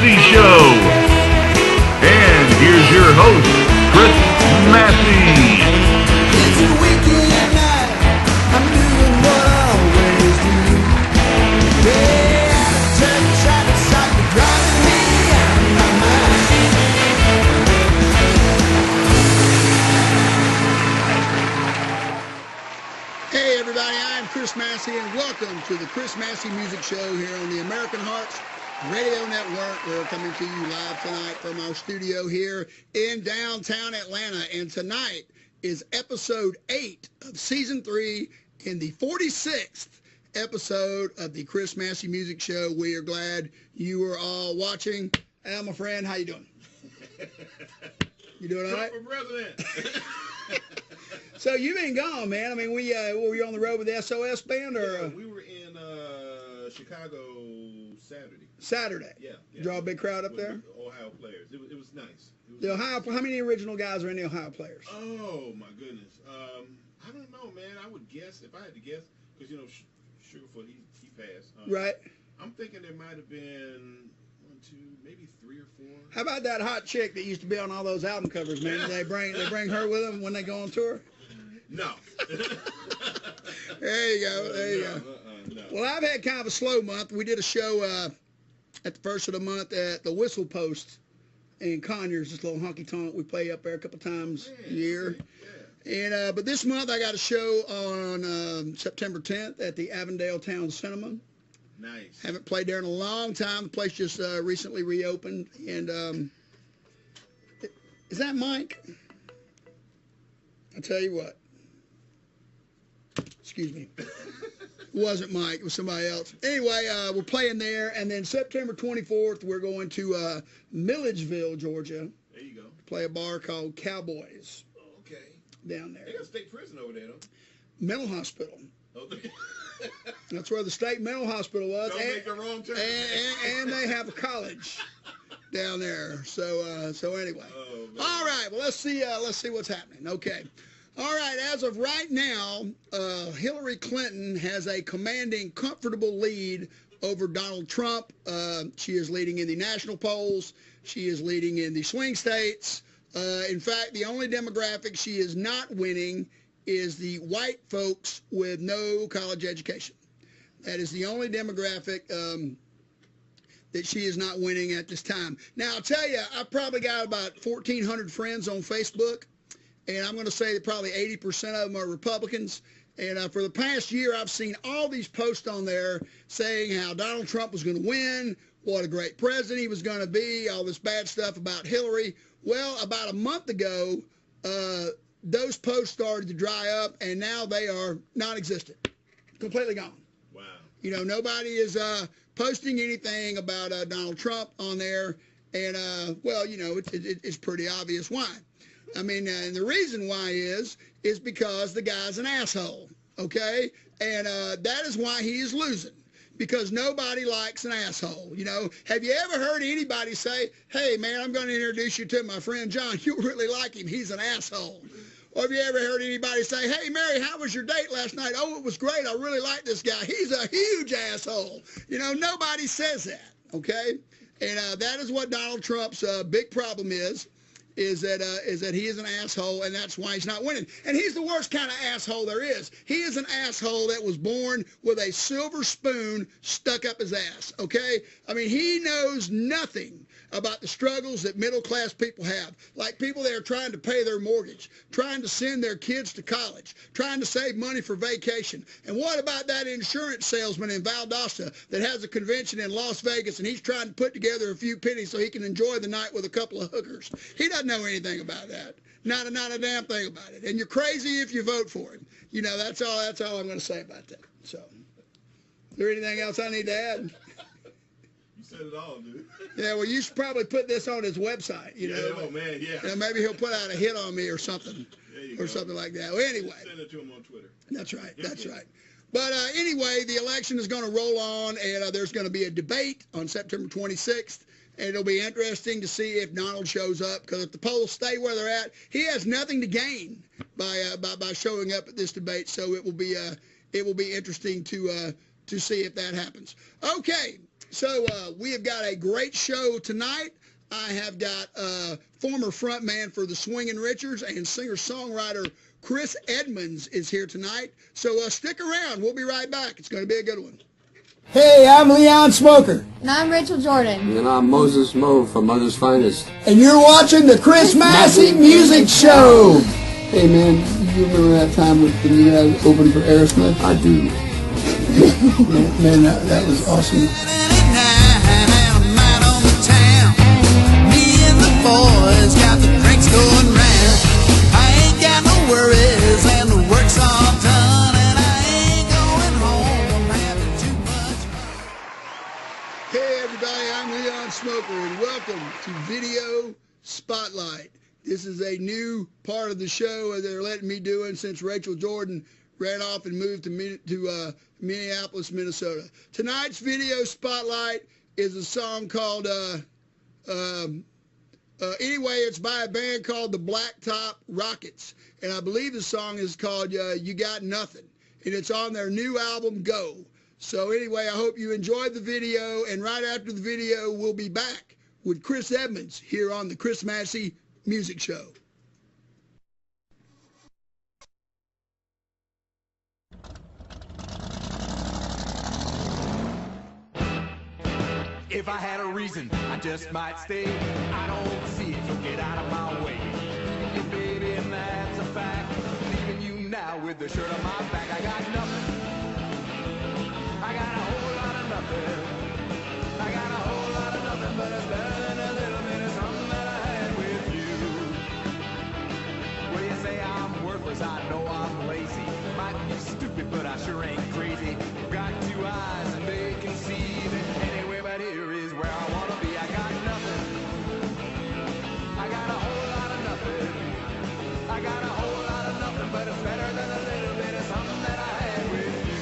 Massey Show. And here's your host, Chris Massey. It's a weekend night. I'm doing what I always do. Yeah, turn side to side, you're driving me out of my mind. Hey everybody, I'm Chris Massey and welcome to the Chris Massey Music Show here on the American Hearts Radio Network. We're coming to you live tonight from our studio here in downtown Atlanta, and tonight is episode 8 of season 3 in the 46th episode of the Chris Massey Music Show. We are glad you are all watching. Al, my friend, how you doing? You doing all right? For president. So you've been gone, man. I mean, were you on the road with the SOS band, or? Yeah, we were in Chicago Saturday. Saturday. Yeah. Draw a big crowd up there. Ohio players. It was nice. The Ohio. How many original guys are in the Ohio players? Oh my goodness. I don't know, man. I would guess, if I had to guess, because Sugarfoot he passed. Right. I'm thinking there might have been 1, 2, maybe 3 or 4. How about that hot chick that used to be on all those album covers, man? They bring her with them when they go on tour? No. There you go. No. Well, I've had kind of a slow month. We did a show at the first of the month at the Whistle Post in Conyers, this little honky-tonk. We play up there a couple times a year. Yeah. And but this month I got a show on September 10th at the Avondale Town Cinema. Nice. Haven't played there in a long time. The place just recently reopened. And is that Mike? I'll tell you what. Excuse me. It wasn't Mike. It was somebody else. Anyway, we're playing there. And then September 24th, we're going to Milledgeville, Georgia. There you go. Play a bar called Cowboys. Oh, okay. Down there. They got a state prison over there, though. Mental hospital. Okay. That's where the state mental hospital was. Don't make the wrong turn. And they have a college down there. So anyway. Oh, all right. Well, let's see what's happening. Okay. All right. As of right now, Hillary Clinton has a commanding, comfortable lead over Donald Trump. She is leading in the national polls. She is leading in the swing states. In fact, the only demographic she is not winning is the white folks with no college education. That is the only demographic that she is not winning at this time. Now, I'll tell you, I've probably got about 1,400 friends on Facebook, and I'm going to say that probably 80% of them are Republicans. And for the past year, I've seen all these posts on there saying how Donald Trump was going to win, what a great president he was going to be, all this bad stuff about Hillary. Well, about a month ago, those posts started to dry up, and now they are non-existent, completely gone. Wow. Nobody is posting anything about Donald Trump on there, and, well, it's pretty obvious why. I mean, and the reason why is because the guy's an asshole, okay? And that is why he is losing, because nobody likes an asshole. Have you ever heard anybody say, hey, man, I'm going to introduce you to my friend John. You'll really like him. He's an asshole. Or have you ever heard anybody say, hey, Mary, how was your date last night? Oh, it was great. I really like this guy. He's a huge asshole. Nobody says that, okay? And that is what Donald Trump's big problem is that he is an asshole, and that's why he's not winning. And he's the worst kind of asshole there is. He is an asshole that was born with a silver spoon stuck up his ass, okay? I mean, he knows nothing about the struggles that middle-class people have, like people that are trying to pay their mortgage, trying to send their kids to college, trying to save money for vacation. And what about that insurance salesman in Valdosta that has a convention in Las Vegas, and he's trying to put together a few pennies so he can enjoy the night with a couple of hookers? He doesn't know anything about that. Not a damn thing about it. And you're crazy if you vote for him. That's all I'm going to say about that. So, is there anything else I need to add? You said it all, dude. Yeah, well, you should probably put this on his website, Yeah, oh, man, yeah. Maybe he'll put out a hit on me or something. Or something like that. Well, anyway. Send it to him on Twitter. That's right. But anyway, the election is going to roll on, and there's going to be a debate on September 26th. And it'll be interesting to see if Donald shows up, because if the polls stay where they're at, he has nothing to gain by showing up at this debate. So it will be interesting to see if that happens. Okay, So we have got a great show tonight. I have got former frontman for the Swingin' Richards and singer-songwriter Chris Edmonds is here tonight. So stick around. We'll be right back. It's going to be a good one. Hey, I'm Leon Smoker. And I'm Rachel Jordan. And I'm Moses Moe from Mother's Finest. And you're watching the Chris Massey Music Show. Hey man, you remember that time with the new guy opened for Aerosmith? I do. Man, that was awesome. Boys got the drinks going round. I ain't got no worries and the work's all done, and I ain't going home. I'm having too much. Hey everybody, I'm Leon Smoker and welcome to Video Spotlight. This is a new part of the show that they're letting me do since Rachel Jordan ran off and moved to Minneapolis, Minnesota. Tonight's Video Spotlight is a song called anyway, it's by a band called the Blacktop Rockets, and I believe the song is called You Got Nothing, and it's on their new album, Go. So anyway, I hope you enjoyed the video, and right after the video, we'll be back with Chris Edmonds here on the Chris Massey Music Show. If I had a reason, I just might stay. I don't see it, so get out of my way. Leaving you, baby, and that's a fact. Leaving you now with the shirt on my back. I got nothing. I got a whole lot of nothing. I got a whole lot of nothing, but it's better than a little bit of something that I had with you. Well, you say I'm worthless, I know I'm lazy. Might be stupid, but I sure ain't crazy. Got two eyes and they can see that anywhere but here is where I wanna be. I got nothing. I got a whole lot of nothing. I got a whole lot of nothing, but it's better than a little bit of something that I had with you.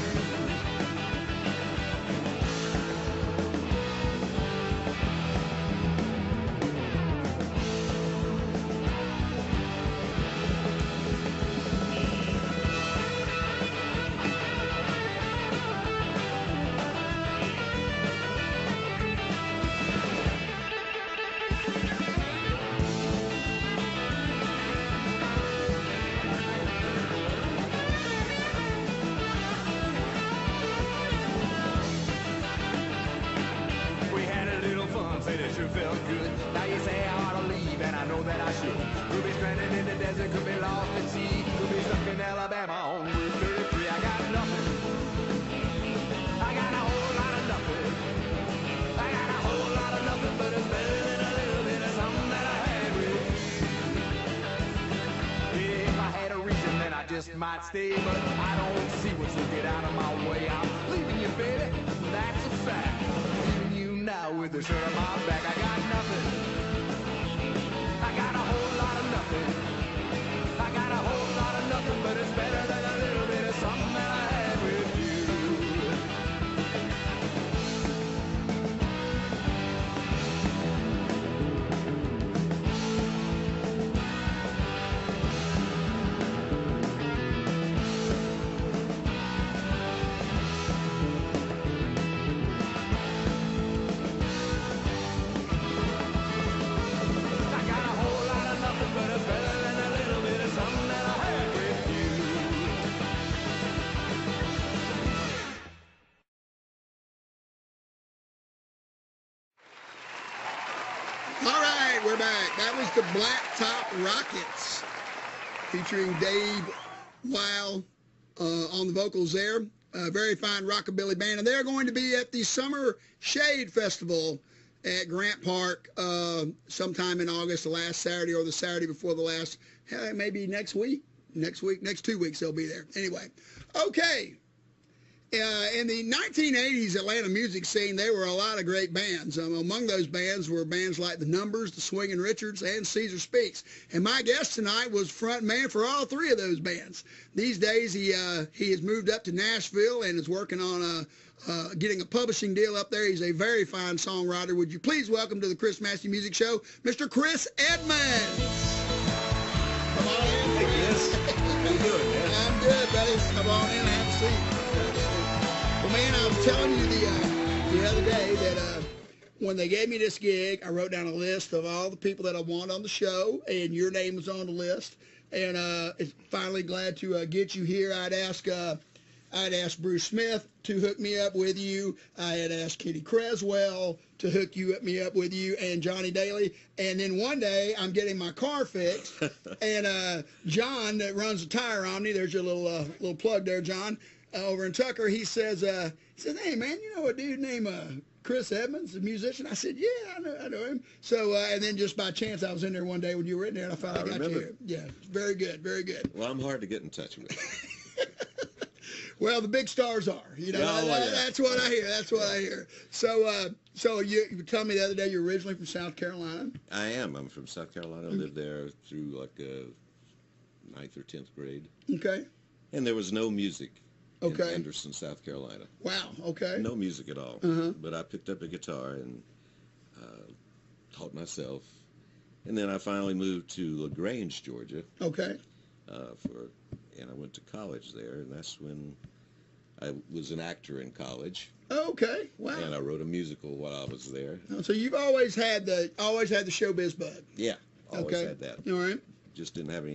It sure felt good. Now you say I ought to leave, and I know that I should. Could be stranded in the desert, could be lost at sea, could be stuck in Alabama on Route 33. I got nothing. I got a whole lot of nothing. I got a whole lot of nothing, but it's better than a little bit of something that I had with you. If I had a reason, then I just might stay, but I don't see one, so get out of my way. I'm leaving you, baby. That's a fact. Now with the shirt on my back, I got nothing. I got a whole lot of nothing. I got a whole lot of nothing, but it's better than a little bit of something that I had with you. All right, we're back. That was the Blacktop Rockets featuring Dave Weil on the vocals there. A very fine rockabilly band. And they're going to be at the Summer Shade Festival at Grant Park sometime in August, the last Saturday or the Saturday before the last, maybe next week. Next 2 weeks they'll be there. Anyway, okay. In the 1980s Atlanta music scene, there were a lot of great bands. Among those bands were bands like The Numbers, the Swingin' Richards, and Caesar Speaks. And my guest tonight was front man for all three of those bands. These days, he has moved up to Nashville and is working on getting a publishing deal up there. He's a very fine songwriter. Would you please welcome to the Chris Massey Music Show, Mr. Chris Edmonds. Come on in. Hey, Chris. How you doing, man? I'm good, buddy. Come on in and have a seat. Well, man, I was telling you the other day that when they gave me this gig, I wrote down a list of all the people that I want on the show, and your name was on the list. And it's finally glad to get you here. I'd asked Bruce Smith to hook me up with you. I had asked Kitty Creswell to hook me up with you, and Johnny Daly. And then one day I'm getting my car fixed, and John that runs the Tire Omni, there's your little plug there, John, over in Tucker. He says, hey man, you know a dude named Chris Edmonds, a musician? I said, yeah, I know him. So, and then just by chance, I was in there one day when you were in there, and I finally got you here. Yeah, very good, very good. Well, I'm hard to get in touch with. Well, the big stars are. You know, that's what I hear. That's what I hear. So you told me the other day you're originally from South Carolina. I am. I'm from South Carolina. I lived there through like 9th or 10th grade. Okay. And there was no music in Okay. Anderson, South Carolina. Wow. Okay. No music at all. Uh-huh. But I picked up a guitar and taught myself. And then I finally moved to LaGrange, Georgia. Okay. And I went to college there, and that's when I was an actor in college. Okay. Wow. And I wrote a musical while I was there. So you've always had the showbiz bug. Yeah, always Okay. had that. All right. Just didn't have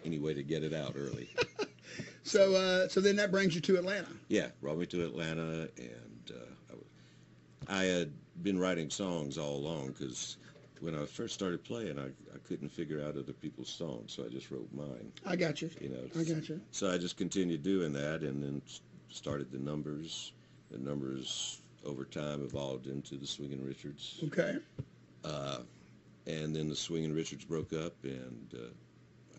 any way to get it out early. So then that brings you to Atlanta. Yeah, brought me to Atlanta, and I had been writing songs all along because when I first started playing, I couldn't figure out other people's songs, so I just wrote mine. I got you. You know, I got you. So I just continued doing that, and then started the numbers. The numbers over time evolved into the Swingin' Richards. Okay. And then the Swingin' Richards broke up, and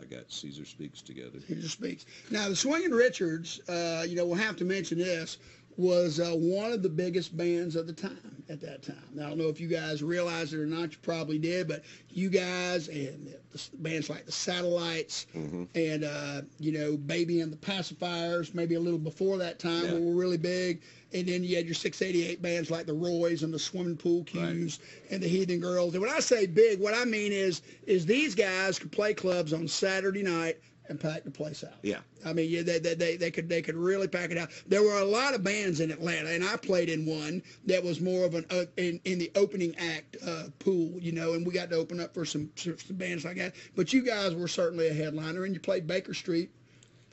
I got Caesar Speaks together. Caesar Speaks. Now the Swingin' Richards, we'll have to mention this, was one of the biggest bands of the time at that time. Now, I don't know if you guys realize it or not. You probably did, but you guys and the bands like the Satellites and Baby and the Pacifiers, maybe a little before that time, were really big. And then you had your 688 bands like the Roys and the Swimming Pool Cues and the Heathen Girls. And when I say big, what I mean is these guys could play clubs on Saturday night and pack the place out. Yeah. I mean, they could really pack it out. There were a lot of bands in Atlanta, and I played in one that was more of an in the opening act pool, and we got to open up for some bands like that. But you guys were certainly a headliner, and you played Baker Street.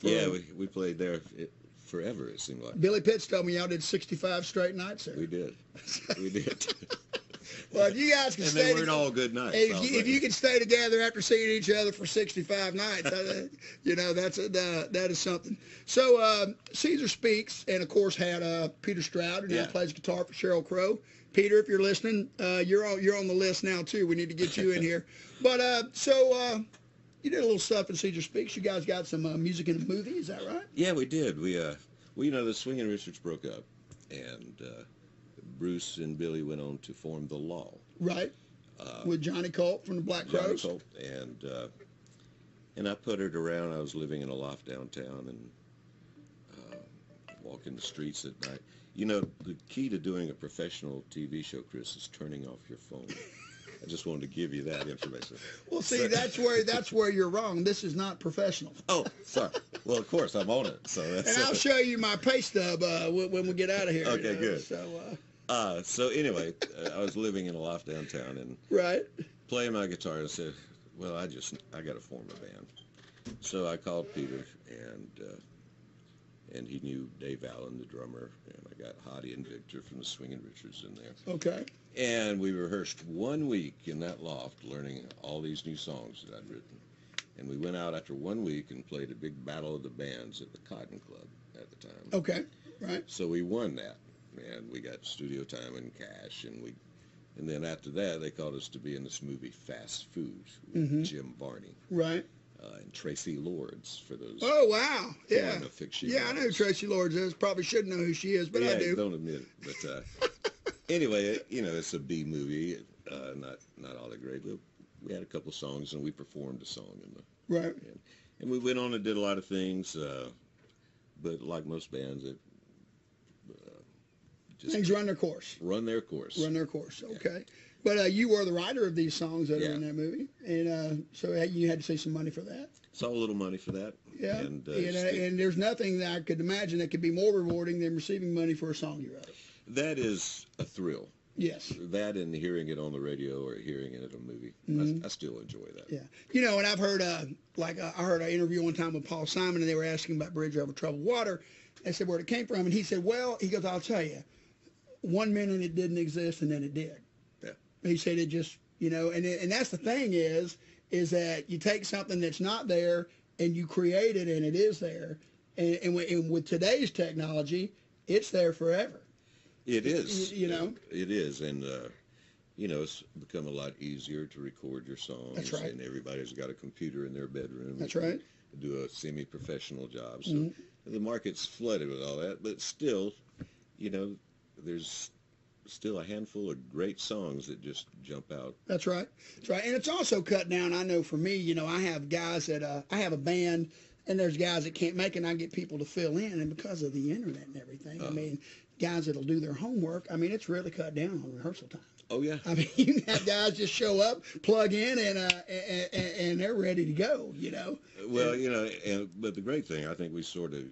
Yeah, we played there forever, it seemed like. Billy Pitts told me y'all did 65 straight nights there. We did. We did. Well, if you guys can and stay they weren't all good nights. If you can stay together after seeing each other for 65 nights, that is something. So Caesar Speaks, and of course had Peter Stroud, who now plays guitar for Sheryl Crow. Peter, if you're listening, you're on the list now too. We need to get you in here. But you did a little stuff in Caesar Speaks. You guys got some music in the movie, is that right? Yeah, we did. We the Swingin' Richards broke up, and Bruce and Billy went on to form The Law. Right. With Johnny Colt from the Black Crowes. Johnny Colt, and I puttered around. I was living in a loft downtown and walking the streets at night. The key to doing a professional TV show, Chris, is turning off your phone. I just wanted to give you that information. Well, see, that's where you're wrong. This is not professional. Oh, sorry. Well, of course, I'm on it. So that's. And I'll show you my pay stub when we get out of here. Okay, good. So. So anyway, I was living in a loft downtown and playing my guitar and said, well, I got to form a band. So I called Peter and he knew Dave Allen, the drummer, and I got Hottie and Victor from the Swingin' Richards in there. Okay. And we rehearsed 1 week in that loft learning all these new songs that I'd written. And we went out after 1 week and played a big battle of the bands at the Cotton Club at the time. Okay, right. So we won that. And we got studio time and cash, and then after that they called us to be in this movie Fast Food with Jim Varney, right, and Tracy Lords for those. Oh wow, yeah, yeah, I know who Tracy Lords is. Probably shouldn't know who she is, but I do. Don't admit it. But anyway, it's a B movie, not all that great. But we had a couple songs, and we performed a song in the right, and we went on and did a lot of things, but like most bands, it. Things run their course. Run their course. Okay. But you were the writer of these songs that are in that movie, and so you had to save some money for that. Saw a little money for that. Yeah. And there's nothing that I could imagine that could be more rewarding than receiving money for a song you wrote. That is a thrill. Yes. That and hearing it on the radio or hearing it in a movie. I still enjoy that. Yeah. You know, and I've heard, I heard an interview one time with Paul Simon, and they were asking about Bridge Over Troubled Water. They said where it came from, and he said, well, he goes, I'll tell you, 1 minute it didn't exist, and then it did. Yeah. He said it just, you know, and that's the thing is that you take something that's not there, and you create it, and it is there. And with today's technology, it's there forever. It is. You know? It is. And, you know, it's become a lot easier to record your songs. That's right. And everybody's got a computer in their bedroom. That's right. Do a semi-professional job. So the market's flooded with all that. But still, you know, there's still a handful of great songs that just jump out. That's right. That's right. And it's also cut down. I know for me, you know, I have guys that, I have a band, and there's guys that can't make it, and I get people to fill in. And because of the internet and everything, I mean, guys that'll do their homework, I mean, it's really cut down on rehearsal time. Oh, yeah. I mean, you can have guys just show up, plug in, and they're ready to go, you know. Well, you know, but the great thing, I think we sort of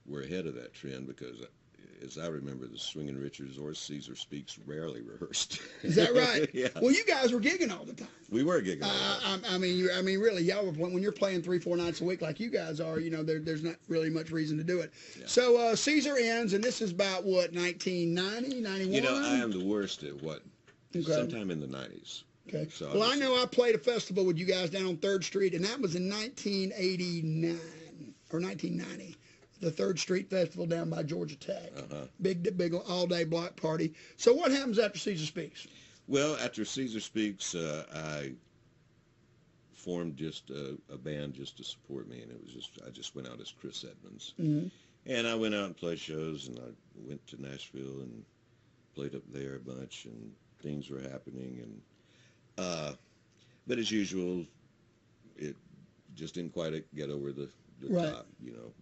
were ahead of that trend because, as I remember, the Swingin' Richards or Caesar Speaks rarely rehearsed. Is that right? Yeah. Well, you guys were gigging all the time. We were gigging all the time. I mean, really, y'all were when you're playing 3-4 nights a week like you guys are. You know, there's not really much reason to do it. Yeah. So Caesar ends, and this is about what 1990, 91. You know, I am the worst at what sometime in the 90s. Okay. So well, I know I played a festival with you guys down on 3rd Street, and that was in 1989 or 1990. The 3rd Street Festival down by Georgia Tech. Big all-day block party. So what happens after Caesar Speaks? Well, after Caesar Speaks, I formed just a band just to support me, and it was just I just went out as Chris Edmonds. And I went out and played shows, and I went to Nashville and played up there a bunch, and things were happening. And but as usual, it just didn't quite get over the top, you know.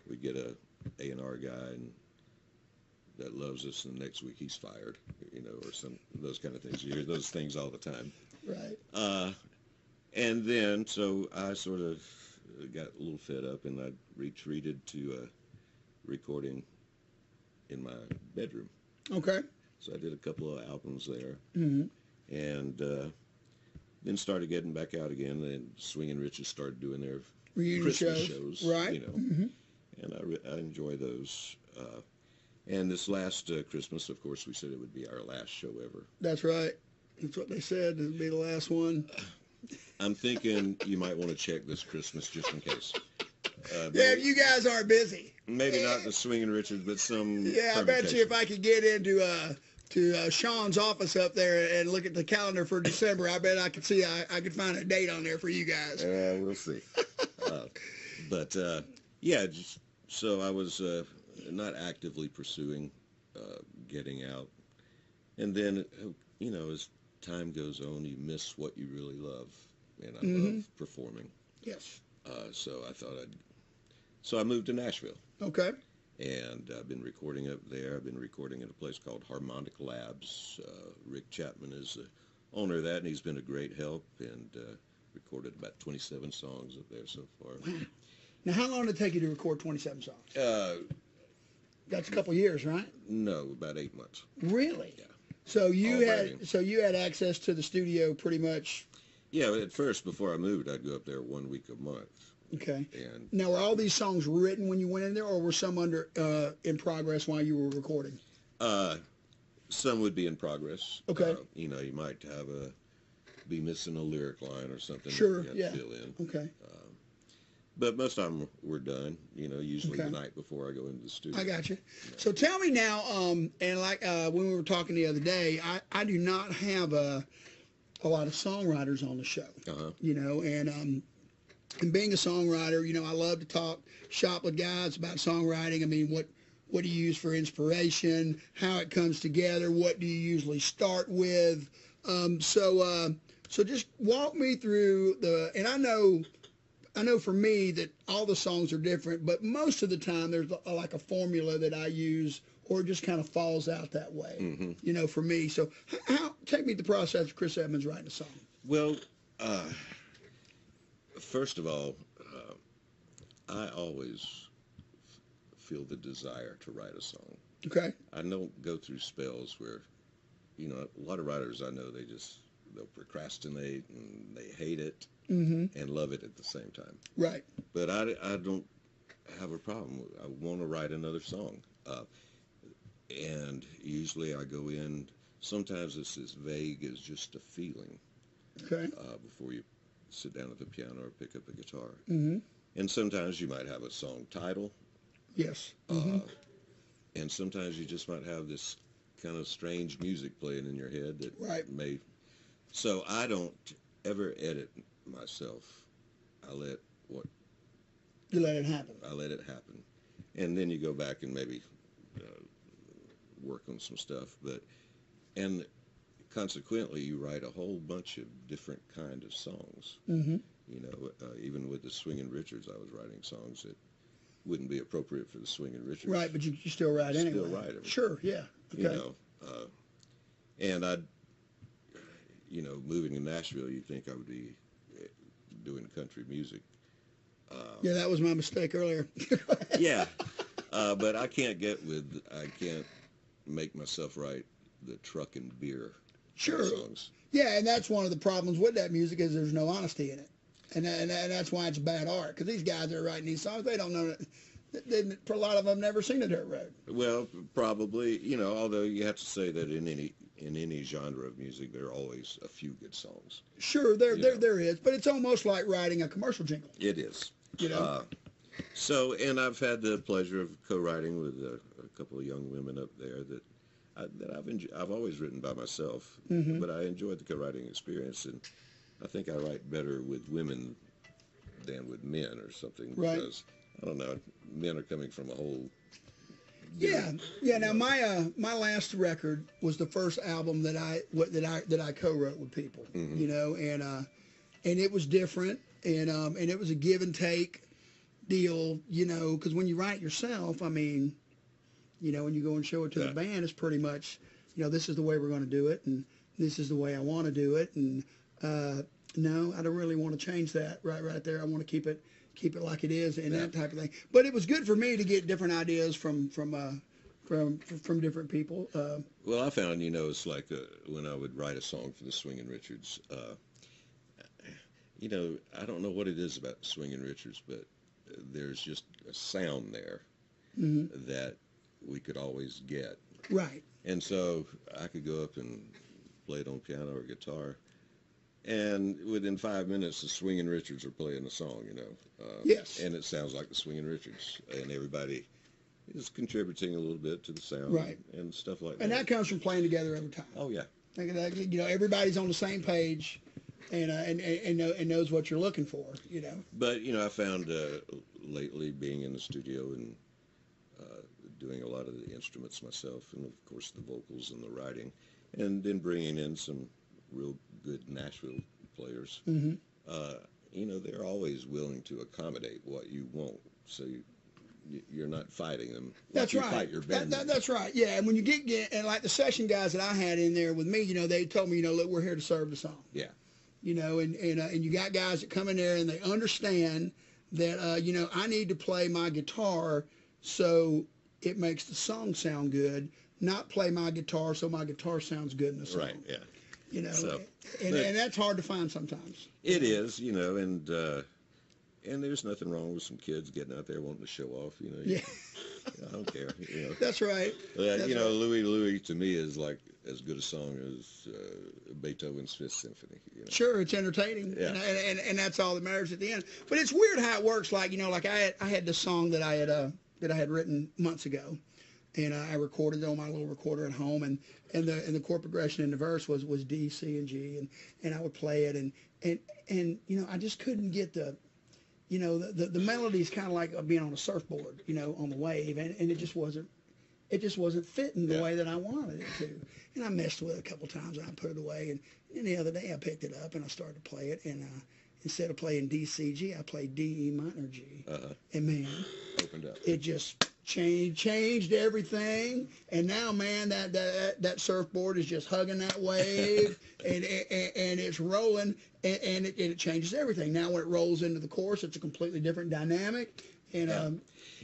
We get a A&R guy and that loves us, and the next week he's fired, you know, or some those kind of things. You hear those things all the time. Right. And then, so I sort of got a little fed up, and I retreated to recording in my bedroom. Okay. So I did a couple of albums there, and then started getting back out again, and Swingin' Richards started doing their Reunion Christmas shows, right? You know. And I enjoy those. And this last Christmas, of course, we said it would be our last show ever. That's right. That's what they said. This would be the last one. I'm thinking you might want to check this Christmas just in case. Yeah, if you guys aren't busy. Maybe not the Swingin' Richards, but some. Yeah, I bet you if I could get into to Sean's office up there and look at the calendar for December, I bet I could see I could find a date on there for you guys. We'll see. But yeah, so I was not actively pursuing getting out, and then you know, as time goes on, you miss what you really love, and I love performing. Yes. So I moved to Nashville. Okay. And I've been recording up there. I've been recording at a place called Harmonic Labs. Rick Chapman is the owner of that, and he's been a great help, and recorded about 27 songs up there so far. Wow. Now, how long did it take you to record 27 songs? That's a couple years, right? No, about 8 months. Really? Yeah. So you had access to the studio pretty much. Yeah, at first, before I moved, I'd go up there 1 week a month. Okay. And now, were all these songs written when you went in there, or were some in progress while you were recording? Some would be in progress. Okay. You know, you might be missing a lyric line or something. Sure. That you have to fill in. Okay. But most of them were done, you know, usually Okay. the night before I go into the studio. I got you. So tell me now, and like when we were talking the other day, I do not have a lot of songwriters on the show. You know, and being a songwriter, you know, I love to talk shop with guys about songwriting. I mean, what do you use for inspiration? How it comes together? What do you usually start with? So just walk me through and I know for me that all the songs are different, but most of the time there's like a formula that I use, or it just kind of falls out that way, you know, for me. So take me through the process of Chris Edmonds writing a song. Well, first of all, I always feel the desire to write a song. Okay. I don't go through spells where, you know, a lot of writers I know, they'll procrastinate and they hate it and love it at the same time. Right. But I don't have a problem. I want to write another song. And usually I go in, sometimes it's as vague as just a feeling Okay. before you sit down at the piano or pick up a guitar. Mm-hmm. And sometimes you might have a song title. Yes. And sometimes you just might have this kind of strange music playing in your head that Right. may... So I don't ever edit myself. I let You let it happen. happen. And then you go back and maybe work on some stuff. And consequently, you write a whole bunch of different kind of songs. Mm-hmm. You know, even with the Swingin' Richards, I was writing songs that wouldn't be appropriate for the Swingin' Richards. Right, but you still write anyway. Still write them. Sure, yeah. Okay. You know, and you know, moving to Nashville, you'd think I would be doing country music. Yeah, that was my mistake earlier. Yeah, but I can't make myself write the truck and beer Sure. songs. Yeah, and that's one of the problems with that music is there's no honesty in it. And that's why it's bad art. Because these guys that are writing these songs, they don't know, for a lot of them, never seen a dirt road. Well, probably, you know, although you have to say that in any genre of music, there are always a few good songs. Sure, there is. But it's almost like writing a commercial jingle. It is. You know? And I've had the pleasure of co-writing with a couple of young women up there that I've always written by myself, but I enjoyed the co-writing experience, and I think I write better with women than with men or something. Right. Because, I don't know, men are coming from a whole... Yeah. Now my last record was the first album that I co-wrote with people, you know, and it was different, and it was a give and take deal, you know, because when you write yourself, I mean, you know, when you go and show it to the band, it's pretty much, you know, this is the way we're going to do it, and this is the way I want to do it, and no, I don't really want to change that right there. I want to keep it like it is, and that type of thing. But it was good for me to get different ideas from different people. Well, I found, you know, it's like when I would write a song for the Swingin' Richards, you know, I don't know what it is about Swingin' Richards, but there's just a sound there that we could always get. Right. And so I could go up and play it on piano or guitar, and within 5 minutes, the Swingin' Richards are playing the song, you know. Yes. And it sounds like the Swingin' Richards, and everybody is contributing a little bit to the sound, Right. and stuff like that. And that comes from playing together every time. Oh, yeah. Think of that, you know, everybody's on the same page, and knows what you're looking for, you know. But, you know, I found lately being in the studio and doing a lot of the instruments myself, and of course the vocals and the writing, and then bringing in some real good Nashville players. You know, they're always willing to accommodate what you want, so you're not fighting them. That's you right. Fight your band. That's right. Yeah, and when you get and like the session guys that I had in there with me, you know, they told me, you know, look, we're here to serve the song. Yeah. You know, and you got guys that come in there and they understand that, you know, I need to play my guitar so it makes the song sound good, not play my guitar so my guitar sounds good in the song. Right, yeah. You know, So, and that's hard to find sometimes. It is, you know, and there's nothing wrong with some kids getting out there wanting to show off, you know. Yeah. I don't care, you know. That's right. You know, Louie to me is like as good a song as Beethoven's Fifth Symphony. You know? Sure, it's entertaining, Yeah. and that's all that matters at the end. But it's weird how it works. Like, you know, like I had this song that I had written months ago, and I recorded it on my little recorder at home, and the chord progression in the verse was D, C, and G, and I would play it, and you know, I just couldn't get the, you know, the melody's kind of like being on a surfboard, you know, on the wave, and it just wasn't fitting the way that I wanted it to. And I messed with it a couple times, and I put it away. And the other day I picked it up, and I started to play it. And instead of playing D, C, G, I played D, E minor, G. And, man, Opened up. It just changed everything. And now, man, that surfboard is just hugging that wave, and it's rolling, and it changes everything. Now when it rolls into the chorus, it's a completely different dynamic. And Yeah.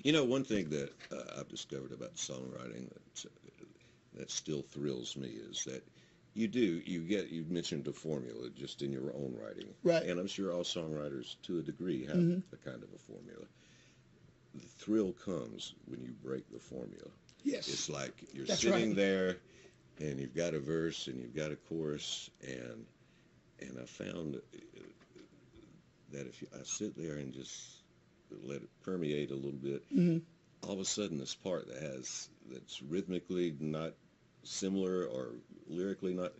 You know, one thing that I've discovered about songwriting that still thrills me is that you mentioned a formula just in your own writing. Right. And I'm sure all songwriters to a degree have a kind of a formula. The thrill comes when you break the formula. yes, It's like you're That's sitting right. there and you've got a verse and you've got a chorus, and I found that if I sit there and just let it permeate a little bit, all of a sudden this part that's rhythmically not similar or lyrically not,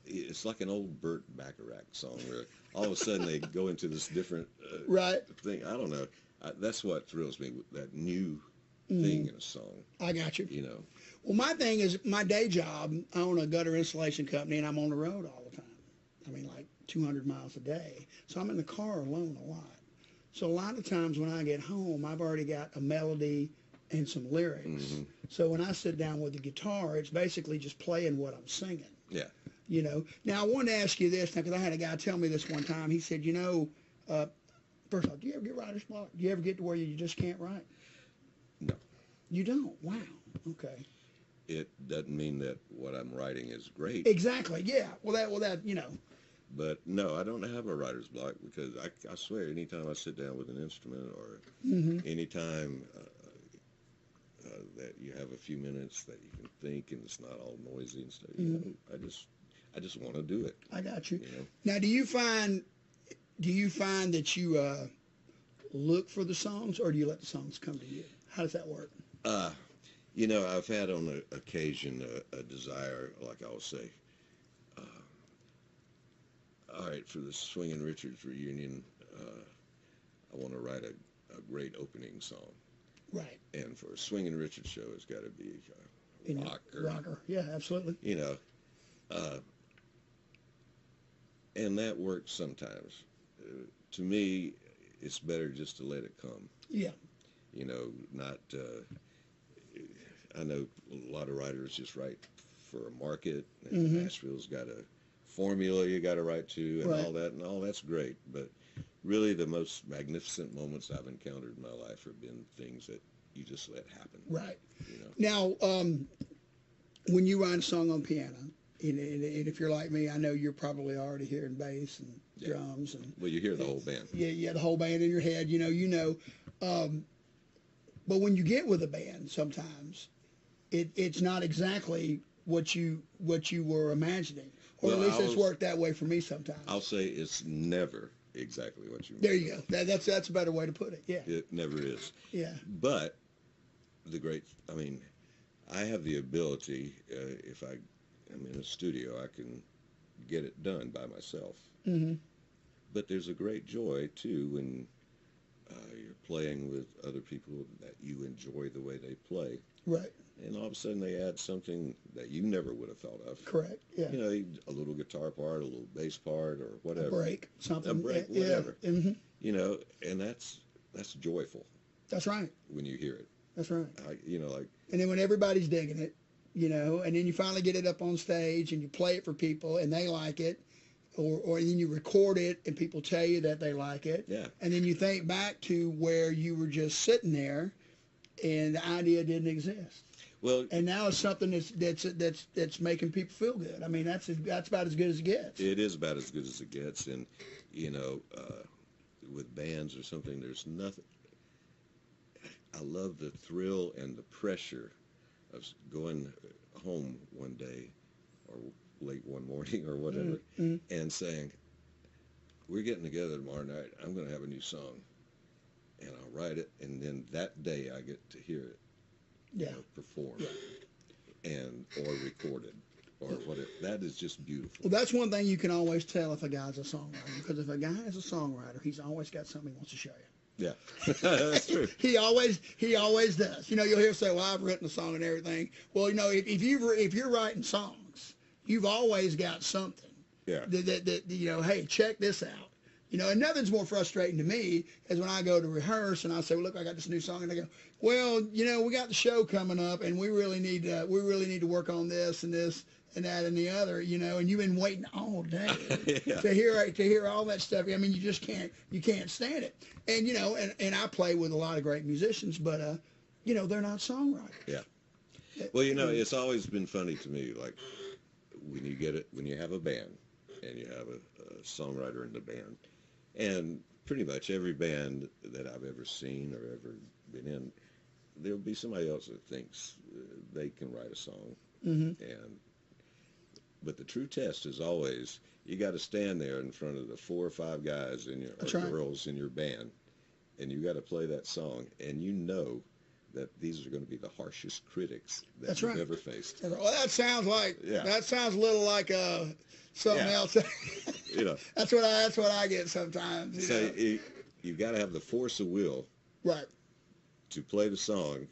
it's like an old Burt Bacharach song where all of a sudden they go into this different right. thing. I don't know. That's what thrills me, with that new thing in a song, I got you. you know. Well, my thing is, my day job, I own a gutter installation company, and I'm on the road all the time. I mean, like 200 miles a day. So I'm in the car alone a lot. So a lot of times when I get home, I've already got a melody and some lyrics. So when I sit down with the guitar, it's basically just playing what I'm singing. Yeah. You know. Now, I wanted to ask you this, because I had a guy tell me this one time. He said, first of all, do you ever get writer's block? Do you ever get to where you just can't write? No. You don't? Wow. Okay. It doesn't mean that what I'm writing is great. Exactly. Yeah. Well, that you know. But no, I don't have a writer's block, because I swear, anytime I sit down with an instrument, or anytime that you have a few minutes that you can think and it's not all noisy and stuff, you know, I just want to do it. I got you. You know? Now, do you find that you look for the songs, or do you let the songs come to you? How does that work? You know, I've had on occasion a desire, like I'll say, all right, for the Swingin' Richards reunion, I want to write a great opening song. Right. And for a Swingin' Richards show, it's got to be You know, rocker. Yeah, absolutely. You know, and that works sometimes. To me, it's better just to let it come. Yeah. You know, not. I know a lot of writers just write for a market, and Nashville's got a formula you got to write to, and Right. all that, and all that's great. But really, the most magnificent moments I've encountered in my life have been things that you just let happen. Right. You know. Now, when you write a song on piano, and if you're like me, I know you're probably already hearing bass and drums and. Well, you hear the whole band. Yeah, the whole band in your head. You know. But when you get with a band, sometimes it's not exactly what you were imagining, or Well, at least it's worked that way for me sometimes. I'll say it's never exactly what you. There you go. That's a better way to put it. Yeah. It never is. Yeah. But I mean, I have the ability, if I'm in a studio, I can get it done by myself. But there's a great joy too when you're playing with other people that you enjoy the way they play. Right. And all of a sudden they add something that you never would have thought of. Correct. Yeah. You know, a little guitar part, a little bass part, or whatever. A break, something. A break, Yeah. whatever. Mm-hmm. You know, and that's joyful That's right. when you hear it. That's right. You know, like. And then when everybody's digging it, you know, and then you finally get it up on stage and you play it for people and they like it, or then you record it and people tell you that they like it. Yeah. And then you think back to where you were just sitting there and the idea didn't exist. Well, And now it's something that's making people feel good. I mean, that's about as good as it gets. it is about as good as it gets, and you know, with bands or something, there's nothing. I love the thrill and the pressure of going home one day or late one morning or whatever, and saying, "We're getting together tomorrow night. I'm going to have a new song, and I'll write it, and then that day I get to hear it, Yeah. performed, and or recorded, or whatever. That is just beautiful." Well, that's one thing you can always tell if a guy's a songwriter, because if a guy is a songwriter, he's always got something he wants to show you. Yeah, that's true. He always does. You know, you'll hear him say, "Well, I've written a song and everything." Well, you know, if you're writing songs, you've always got something. Yeah. That you know, hey, check this out. You know, and nothing's more frustrating to me is when I go to rehearse and I say, well, "Look, I got this new song," and they go, "Well, you know, we got the show coming up, and we really need to work on this and this." and that and the other, you know, and you've been waiting all day Yeah. to hear all that stuff. I mean, you can't stand it. And you know, and I play with a lot of great musicians, but you know, they're not songwriters. Yeah. Well, you know, it's always been funny to me, like when you have a band and you have a songwriter in the band, and pretty much every band that I've ever seen or ever been in, there'll be somebody else that thinks they can write a song. But the true test is always, you got to stand there in front of the 4 or 5 guys or girls in your band, and you got to play that song, and you know that these are going to be the harshest critics that you've ever faced. Well, that sounds a little like something else. You know, that's what I get sometimes. So you've got to have the force of will, right, to play the song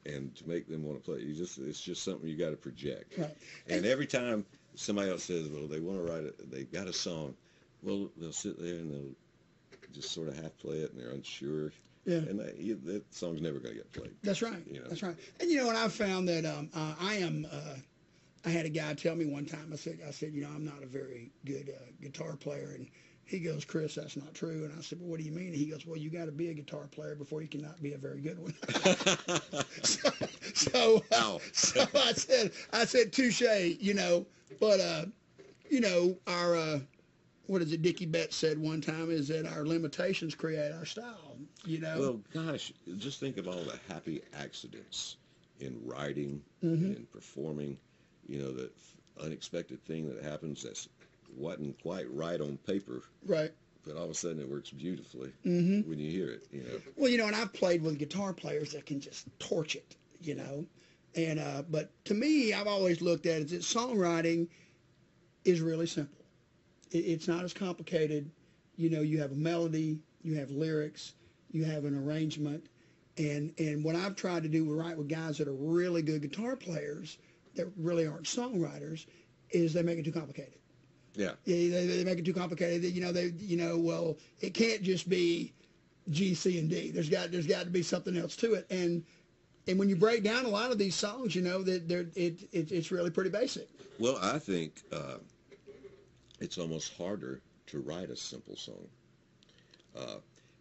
and to make them want to play. It's just something you got to project. Right. And every time somebody else says, well, they want to write it, they got a song, well, they'll sit there and they'll just sort of half play it, and they're unsure. Yeah. And that song's never going to get played. That's right. You know? That's right. And you know, and I found that I had a guy tell me one time. I said, you know, I'm not a very good guitar player, and he goes, Chris, that's not true. And I said, well, what do you mean? And he goes, well, you got to be a guitar player before you cannot be a very good one. so I said, touche, you know. But you know, our what is it? Dickie Betts said one time is that our limitations create our style. You know. Well, gosh, just think of all the happy accidents in writing and performing. You know, the unexpected thing that happens that wasn't quite right on paper. Right. But all of a sudden it works beautifully when you hear it, you know. Well, you know, and I've played with guitar players that can just torch it, you know. And but to me, I've always looked at it that songwriting is really simple. It's not as complicated. You know, you have a melody, you have lyrics, you have an arrangement. And what I've tried to do with write with guys that are really good guitar players that really aren't songwriters is they make it too complicated. Yeah. They make it too complicated. Well, it can't just be G, C, and D. There's got to be something else to it. And when you break down a lot of these songs, you know that it's really pretty basic. Well, I think it's almost harder to write a simple song.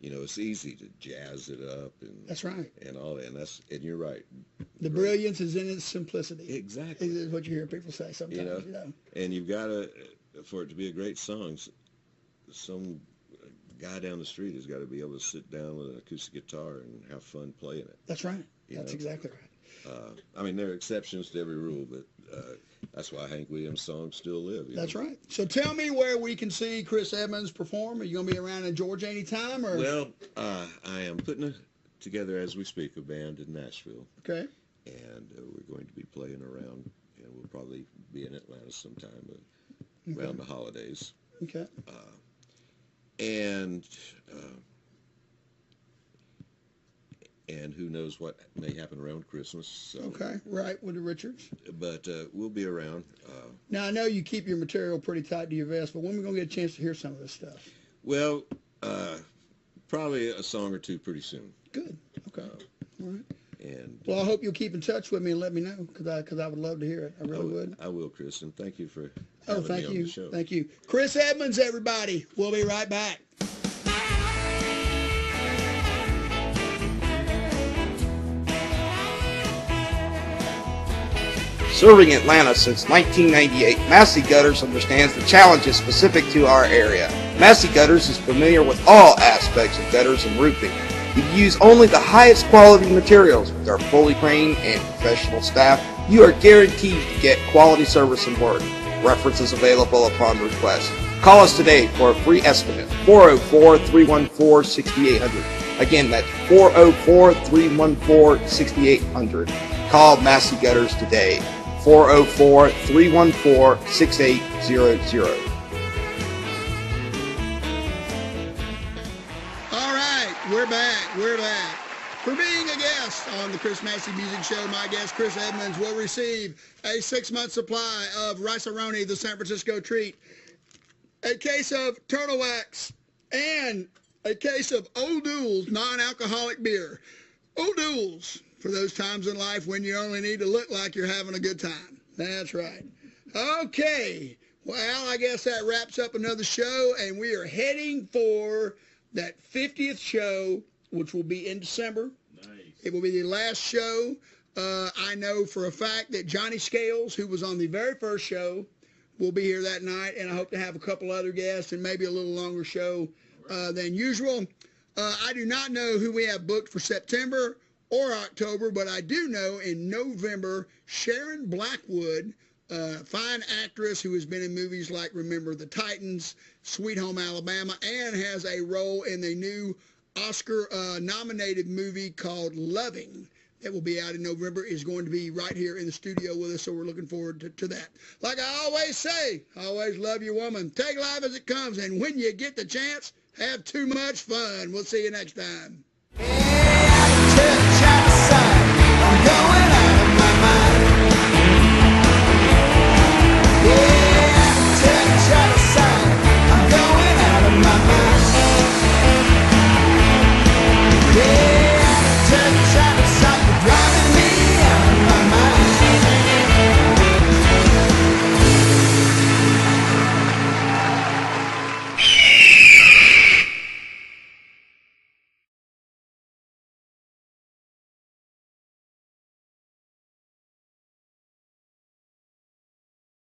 You know, it's easy to jazz it up and that's right, and all that, and you're right. The brilliance is in its simplicity. Exactly, is what you hear people say sometimes. You know, and you've got to, for it to be a great song, some guy down the street has got to be able to sit down with an acoustic guitar and have fun playing it. That's right. That's exactly right. I mean, there are exceptions to every rule, but that's why Hank Williams' songs still live. That's right. So tell me where we can see Chris Edmonds perform. Are you going to be around in Georgia anytime? Or? Well, I am putting together, as we speak, a band in Nashville. Okay. And we're going to be playing around, and we'll probably be in Atlanta sometime around the holidays. Okay. And who knows what may happen around Christmas. So. Okay, right, with the Richards. But we'll be around. Now, I know you keep your material pretty tight to your vest, but when are we going to get a chance to hear some of this stuff? Well, probably a song or two pretty soon. Good, okay, all right. And well, I hope you'll keep in touch with me and let me know, because I would love to hear it. I really would. I will, Chris, and thank you for having me on the show. Thank you. Chris Edmonds, everybody. We'll be right back. Serving Atlanta since 1998, Massey Gutters understands the challenges specific to our area. Massey Gutters is familiar with all aspects of gutters and roofing. We use only the highest quality materials. With our fully trained and professional staff, you are guaranteed to get quality service and work. References available upon request. Call us today for a free estimate, 404-314-6800. Again, that's 404-314-6800. Call Massey Gutters today. 404-314-6800. All right, we're back. For being a guest on the Chris Massey Music Show, my guest Chris Edmonds will receive a 6-month supply of Rice-A-Roni, the San Francisco treat, a case of Turtle Wax, and a case of Old Duels non-alcoholic beer. Old Duels, for those times in life when you only need to look like you're having a good time. That's right. Okay. Well, I guess that wraps up another show, and we are heading for that 50th show, which will be in December. Nice. It will be the last show. I know for a fact that Johnny Scales, who was on the very first show, will be here that night, and I hope to have a couple other guests and maybe a little longer show than usual. I do not know who we have booked for September or October, but I do know in November, Sharon Blackwood, fine actress who has been in movies like Remember the Titans, Sweet Home Alabama, and has a role in the new Oscar-nominated movie called Loving that will be out in November, is going to be right here in the studio with us, so we're looking forward to that. Like I always say, always love your woman. Take life as it comes, and when you get the chance, have too much fun. We'll see you next time.